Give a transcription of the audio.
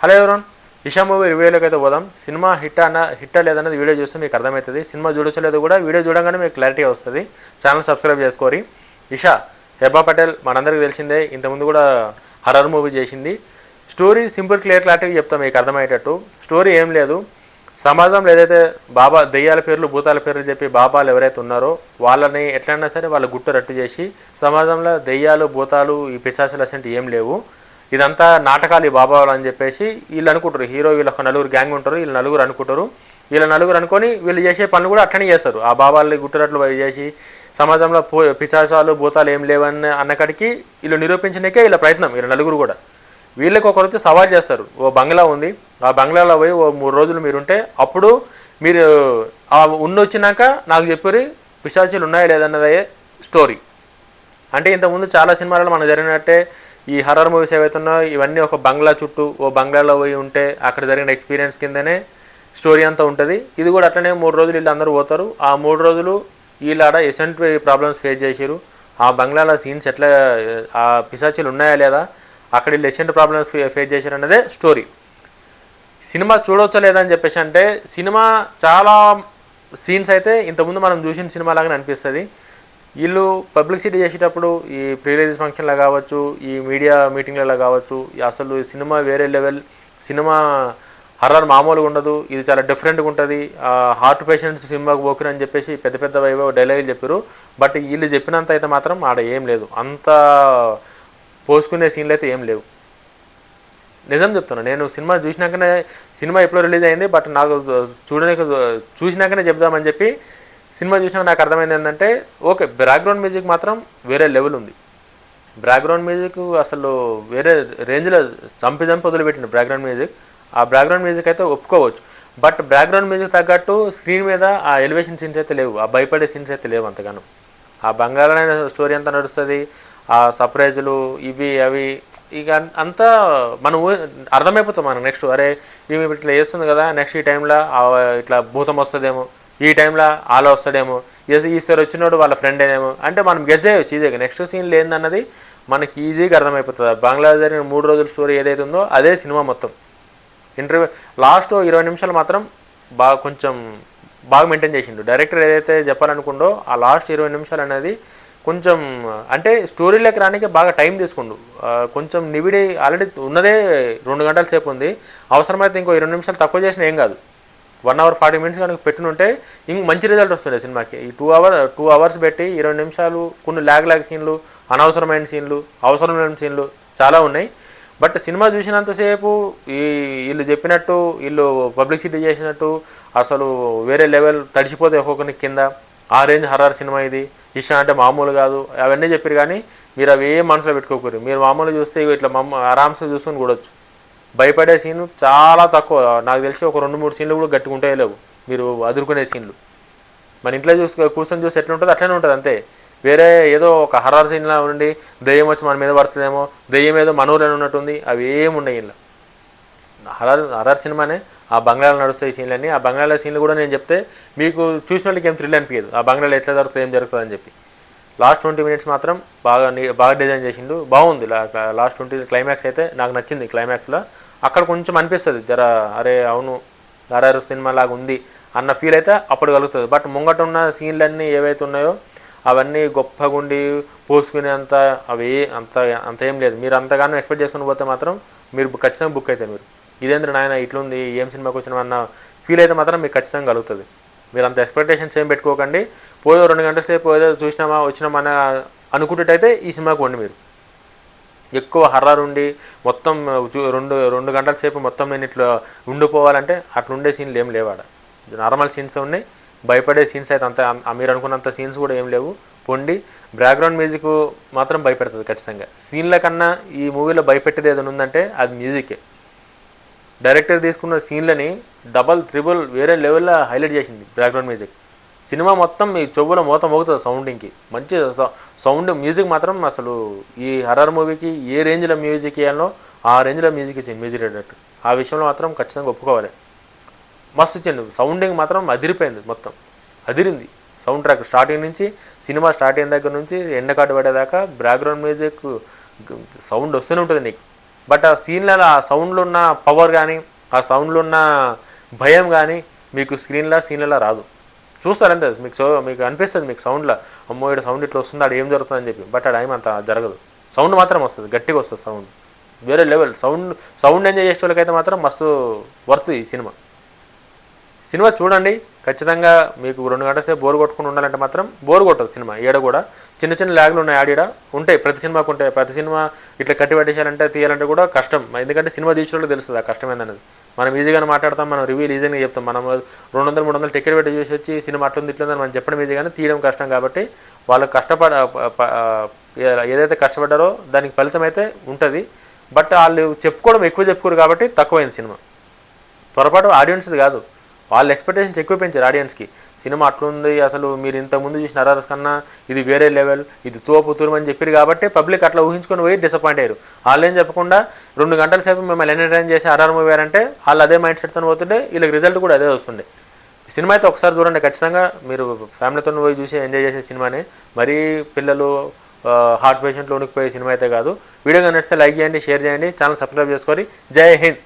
Hello everyone Isha movie రివ్యూలోకి అయితే పోదాం. Cinema హిట్టా లేదన్నది వీడియో చూస్తే మీకు అర్థమవుతుంది. సినిమా చూడొచ్చలేదు కూడా వీడియో చూడగానే మీకు క్లారిటీ వస్తుంది. ఛానల్ సబ్స్క్రైబ్ చేసుకోరి. ఇషా హెబా పటేల్ మనందరికీ తెలిసిందే, ఇంతకుముందు కూడా హర్రర్ మూవీ చేసింది. స్టోరీ సింపుల్ క్లారిటీగా చెప్తాం మీకు అర్థమయ్యేటట్టు. స్టోరీ ఏం లేదు, సమాజంలో ఏదైతే బాబా దెయ్యాల పేర్లు భూతాల పేర్లు చెప్పి బాబాలు ఎవరైతే ఉన్నారో వాళ్ళని ఎట్లయినా సరే వాళ్ళు గుట్టు రట్టు చేసి సమాజంలో దెయ్యాలు భూతాలు ఈ పిశాచాలు అసంటి ఏం లేవు, ఇదంతా నాటకాలు ఈ బాబాలు అని చెప్పేసి వీళ్ళు అనుకుంటారు. హీరో వీళ్ళు ఒక నలుగురు గ్యాంగ్ ఉంటారు, వీళ్ళు నలుగురు అనుకుంటారు. వీళ్ళ నలుగురు అనుకొని వీళ్ళు చేసే పనులు కూడా అట్లనే చేస్తారు. ఆ బాబాల్ని గుట్టురట్లు చేసి సమాజంలో పిశాచాలు భూతాలు ఏం లేవని అన్నకాడికి వీళ్ళు నిరూపించడానికే వీళ్ళ ప్రయత్నం. వీళ్ళ నలుగురు కూడా వీళ్ళకి ఒకరు వచ్చి సవాల్ చేస్తారు. ఓ బంగ్లా ఉంది, ఆ బంగ్లాలో పోయి ఓ 3 రోజులు మీరుంటే అప్పుడు మీరు ఆ వచ్చినాక నాకు చెప్పారు పిశాచాలు ఉన్నాయా లేదన్నదే స్టోరీ. అంటే ఇంతకుముందు చాలా సినిమాలలో మనకు జరిగినట్టే ఈ హర్రర్ మూవీస్ ఏవైతున్నాయో ఇవన్నీ ఒక బంగ్లా చుట్టూ ఓ బంగ్లాలో పోయి ఉంటే అక్కడ జరిగిన ఎక్స్పీరియన్స్ కిందనే స్టోరీ అంతా ఉంటుంది. ఇది కూడా అట్లనే 3 రోజులు వీళ్ళు అందరూ పోతారు. ఆ 3 రోజులు వీళ్ళాడ ఎసెంట్ ప్రాబ్లమ్స్ ఫేస్ చేసారు. ఆ బంగ్లాలో సీన్స్ ఎట్లా, ఆ పిశాచాలు ఉన్నాయా లేదా, అక్కడ వీళ్ళు ఎసెంట్ ప్రాబ్లమ్స్ ఫేస్ చేశారు అన్నదే స్టోరీ. సినిమా చూడవచ్చా లేదా అని చెప్పేసి అంటే సినిమా చాలా సీన్స్ అయితే ఇంతకుముందు మనం చూసిన సినిమా లాగానే అనిపిస్తుంది. వీళ్ళు పబ్లిసిటీ చేసేటప్పుడు ఈ ప్రీ రిలీజ్ ఫంక్షన్లో కావచ్చు, ఈ మీడియా మీటింగ్లలో కావచ్చు, అసలు సినిమా వేరే లెవెల్, సినిమా హర్రర్ మామూలుగా ఉండదు, ఇది చాలా డిఫరెంట్గా ఉంటుంది, హార్ట్ పేషెంట్స్ సినిమాకు పోకురు అని చెప్పేసి పెద్ద పెద్ద డైలాగులు చెప్పారు. బట్ వీళ్ళు చెప్పినంత అయితే మాత్రం ఆడ ఏం లేదు, అంత పోసుకునే సీన్లు అయితే ఏం లేవు. నిజం చెప్తున్నా, నేను సినిమా చూసినాకనే, సినిమా ఎప్పుడో రిలీజ్ అయింది బట్ నాకు చూసినాకనే చెప్దామని చెప్పి సినిమా చూసినాక నాకు అర్థమైంది ఏంటంటే ఓకే బ్యాక్గ్రౌండ్ మ్యూజిక్ మాత్రం వేరే లెవెల్ ఉంది. బ్యాక్గ్రౌండ్ మ్యూజిక్ అసలు వేరే రేంజ్లో చంపి వదిలిపెట్టింది బ్యాక్గ్రౌండ్ మ్యూజిక్. ఆ బ్యాక్గ్రౌండ్ మ్యూజిక్ అయితే ఒప్పుకోవచ్చు. బట్ బ్యాక్గ్రౌండ్ మ్యూజిక్ తగ్గట్టు స్క్రీన్ మీద ఆ ఎలివేషన్ సీన్స్ అయితే లేవు, ఆ భయపడే సీన్స్ అయితే లేవు అంతగానో. ఆ బంగాళమైన స్టోరీ అంతా నడుస్తుంది, ఆ సర్ప్రైజులు ఇవి అవి ఇక అంతా మనం అర్థమైపోతాం మనకు. నెక్స్ట్ అరే ఈమె ఇట్లా చేస్తుంది కదా, నెక్స్ట్ ఈ టైంలో ఇట్లా భూతం వస్తుందేమో, ఈ టైంలో ఆలో వస్తాడేమో, ఈశ్వర్ వచ్చినోడు వాళ్ళ ఫ్రెండ్ ఏమో అంటే మనం గెస్ చేయవచ్చు ఈజీగా. నెక్స్ట్ సీన్లు ఏందన్నది మనకి ఈజీగా అర్థమైపోతుంది. బంగ్లాదేశ్ జరిగిన 3 రోజుల స్టోరీ ఏదైతే ఉందో అదే సినిమా మొత్తం. ఇంటర్వ్యూ లాస్ట్ 20 నిమిషాలు మాత్రం కొంచెం బాగా మెయింటైన్ చేసిండు డైరెక్టర్. ఏదైతే చెప్పాలనుకుండో ఆ లాస్ట్ 20 నిమిషాలు అనేది కొంచెం అంటే స్టోరీలోకి రానికి బాగా టైం తీసుకుండు. కొంచెం నివిడి ఆల్రెడీ ఉన్నదే 2 గంటల సేపు ఉంది, అవసరమైతే ఇంకో 20 నిమిషాలు తక్కువ చేసినా ఏం కాదు. 1 hour 40 minutes కనుక పెట్టినుంటే ఇంక మంచి రిజల్ట్ వస్తుండే సినిమాకి. ఈ 2 hours పెట్టి 20 నిమిషాలు కొన్ని ల్యాగ్ సీన్లు, అనవసరమైన సీన్లు, అవసరమైన సీన్లు చాలా ఉన్నాయి. బట్ సినిమా చూసినంతసేపు వీళ్ళు చెప్పినట్టు, వీళ్ళు పబ్లిసిటీ చేసినట్టు అసలు వేరే లెవెల్ తడిచిపోతే ఒక్కొక్కరి కింద ఆ రేంజ్ హర్రర్ సినిమా ఇది. ఇష్టం అంటే మామూలు కాదు అవన్నీ చెప్పారు, కానీ మీరు అవి ఏం మనసులో పెట్టుకోకూరు. మీరు మామూలు చూస్తే ఇట్లా ఆరామ్స్గా చూసుకొని కూడొచ్చు. భయపడే సీన్లు చాలా తక్కువ, నాకు తెలిసి ఒక 2-3 సీన్లు కూడా గట్టిగా ఉంటాయో లేవు మీరు అదురుకునే సీన్లు. మన ఇంట్లో కూర్చొని చూసి ఎట్లా ఉంటుందో అట్లనే ఉంటుంది అంతే. వేరే ఏదో ఒక హర్రర్ సీన్లా ఉండి దెయ్యం వచ్చి మన మీద పడుతుందేమో, దెయ్యం ఏదో మనూరులో ఉన్నట్టుంది, అవి ఏముండయి ఇలా. హర్రర్ సినిమానే ఆ బంగ్లాలో నడుస్తాయి సీన్లన్నీ. ఆ బంగ్లాలో సీన్లు కూడా నేను చెప్తే మీకు చూసిన వాళ్ళకి ఏం థ్రిల్ అనిపించదు, ఆ బంగ్లాలో ఎట్లా జరుగుతుంది ఏం జరుగుతుంది అని చెప్పి. లాస్ట్ 20 minutes మాత్రం బాగా డిజైన్ చేసిండు, బాగుంది. లాస్ట్ 20 క్లైమాక్స్ అయితే నాకు నచ్చింది. క్లైమాక్స్లో అక్కడ కొంచెం అనిపిస్తుంది జర అరే అవును హర్రర్ సినిమా లాగా ఉంది అన్న ఫీల్ అయితే అప్పుడు కలుగుతుంది. బట్ ముంగట ఉన్న సీన్లన్నీ ఏవైతే ఉన్నాయో అవన్నీ గొప్పగుండి పోసుకునేంత అవి అంత ఏం లేదు. మీరు అంతగానో ఎక్స్పెక్ట్ చేసుకుని పోతే మాత్రం మీరు ఖచ్చితంగా బుక్ అవుతారు. మీరు ఇదేంద్ర నాయన ఇట్లుంది ఏం సినిమాకి వచ్చినామన్న ఫీల్ అయితే మాత్రం మీకు ఖచ్చితంగా కలుగుతుంది. మీరు అంత ఎక్స్పెక్టేషన్స్ ఏం పెట్టుకోకండి. పోయో 2 గంటల సేపు ఏదో చూసినామా వచ్చినామా అనుకుంటేటైతే ఈ సినిమాకి వండి. మీరు ఎక్కువ హర్రర్ ఉండి మొత్తం 2 గంటల సేపు మొత్తం నేను ఇట్లా ఉండిపోవాలంటే అట్లుండే సీన్లు ఏం లేవాడ. నార్మల్ సీన్స్ ఉన్నాయి, భయపడే సీన్స్ అయితే అంత మీరు అనుకున్నంత సీన్స్ కూడా ఏం లేవు. పొండి బ్యాక్గ్రౌండ్ మ్యూజిక్ మాత్రం భయపెడుతుంది ఖచ్చితంగా. సీన్ల కన్నా ఈ మూవీలో భయపెట్టేది ఏదైనా ఉందంటే అది మ్యూజికే. డైరెక్టర్ తీసుకున్న సీన్లని డబల్ ట్రిపుల్ వేరే లెవెల్లో హైలైట్ చేసింది బ్యాక్గ్రౌండ్ మ్యూజిక్. సినిమా మొత్తం మీ చెవులో మోగుతుంది సౌండింగ్కి. మంచి సౌండ్ మ్యూజిక్ మాత్రం అసలు ఈ హర్రర్ మూవీకి ఏ రేంజ్లో మ్యూజిక్ ఇవ్వాలో ఆ రేంజ్లో మ్యూజిక్ ఇచ్చింది మ్యూజిక్ డైరెక్టర్. ఆ విషయంలో మాత్రం ఖచ్చితంగా ఒప్పుకోవాలి. మస్తు ఇచ్చింది, సౌండింగ్ మాత్రం అదిరిపోయింది, మొత్తం అదిరింది. సౌండ్ ట్రాక్ స్టార్టింగ్ నుంచి సినిమా స్టార్ట్ అయిన దగ్గర నుంచి ఎండ కార్డు పడేదాకా బ్యాక్గ్రౌండ్ మ్యూజిక్ సౌండ్ వస్తూనే ఉంటుంది నీకు. బట్ ఆ సీన్లలో ఆ సౌండ్లో ఉన్న పవర్ కానీ ఆ సౌండ్లో ఉన్న భయం కానీ మీకు సీన్లలో రాదు. చూస్తారంతే మీకు అనిపిస్తుంది మీకు సౌండ్లో, అమ్మో ఇక్కడ సౌండ్ ఇట్లా వస్తుంది, ఆడ ఏం జరుగుతుందని చెప్పి. బట్ ఆడ ఏమంత జరగదు, సౌండ్ మాత్రం వస్తుంది, గట్టిగా వస్తుంది సౌండ్, వేరే లెవెల్ సౌండ్ ఎంజాయ్ చేసే వాళ్ళకైతే మాత్రం మస్తు వర్త్ ఈ సినిమా చూడండి ఖచ్చితంగా. మీకు 2 గంటల సేపు బోర్ కొట్టుకుని ఉండాలంటే మాత్రం బోర్ కొట్టదు సినిమా. ఈడ కూడా చిన్న చిన్న ల్యాగ్లు ఉన్నాయి, ఆడ ఉంటాయి, ప్రతి సినిమాకు ఉంటాయి. ప్రతి సినిమా ఇట్లా కట్టి పట్టేసాలంటే తీయాలంటే కూడా కష్టం, ఎందుకంటే సినిమా తీసేవాళ్ళకి తెలుస్తుంది ఆ కష్టం ఏందనేది. మనం ఈజీగానే మాట్లాడతాం, మనం రివ్యూలు ఈజీగా చెప్తాం, మనం 200-300 టికెట్ పెట్టి చూసి వచ్చి సినిమా అట్లుంది ఇట్లుందని మనం చెప్పడం ఈజీగానే, తీయడం కష్టం. కాబట్టి వాళ్ళు ఏదైతే కష్టపడ్డారో దానికి ఫలితం అయితే ఉంటుంది. బట్ వాళ్ళు ఎక్కువ చెప్పుకోరు కాబట్టి తక్కువైంది సినిమా. పొరపాటు ఆడియన్స్ది కాదు, వాళ్ళ ఎక్స్పెక్టేషన్స్ ఎక్కువ పెంచారు ఆడియన్స్కి. సినిమా అట్లుంది, అసలు మీరు ఇంతకుముందు చూసిన హర్రర్స్ కన్నా ఇది వేరే లెవెల్, ఇది తూరమని చెప్పారు కాబట్టి పబ్లిక్ అట్లా ఊహించుకొని పోయి డిసప్పాయింట్ అయ్యారు. వాళ్ళు ఏం చెప్పకుండా 2 గంటల సేపు మిమ్మల్ని ఎంటర్టైన్ చేసి హర్రర్ మూవీ అంటే వాళ్ళు అదే మైండ్ సెట్తో పోతుంటే వీళ్ళకి రిజల్ట్ కూడా అదే వస్తుండే. సినిమా అయితే ఒకసారి చూడండి ఖచ్చితంగా, మీరు ఫ్యామిలీతో పోయి చూసి ఎంజాయ్ చేసే సినిమానే, మరీ పిల్లలు హార్ట్ పేషెంట్లు ఉనికిపోయే సినిమా అయితే కాదు. వీడియో నచ్చితే లైక్ చేయండి, షేర్ చేయండి, ఛానల్ సబ్స్క్రైబ్ చేసుకొని. జై హింద్.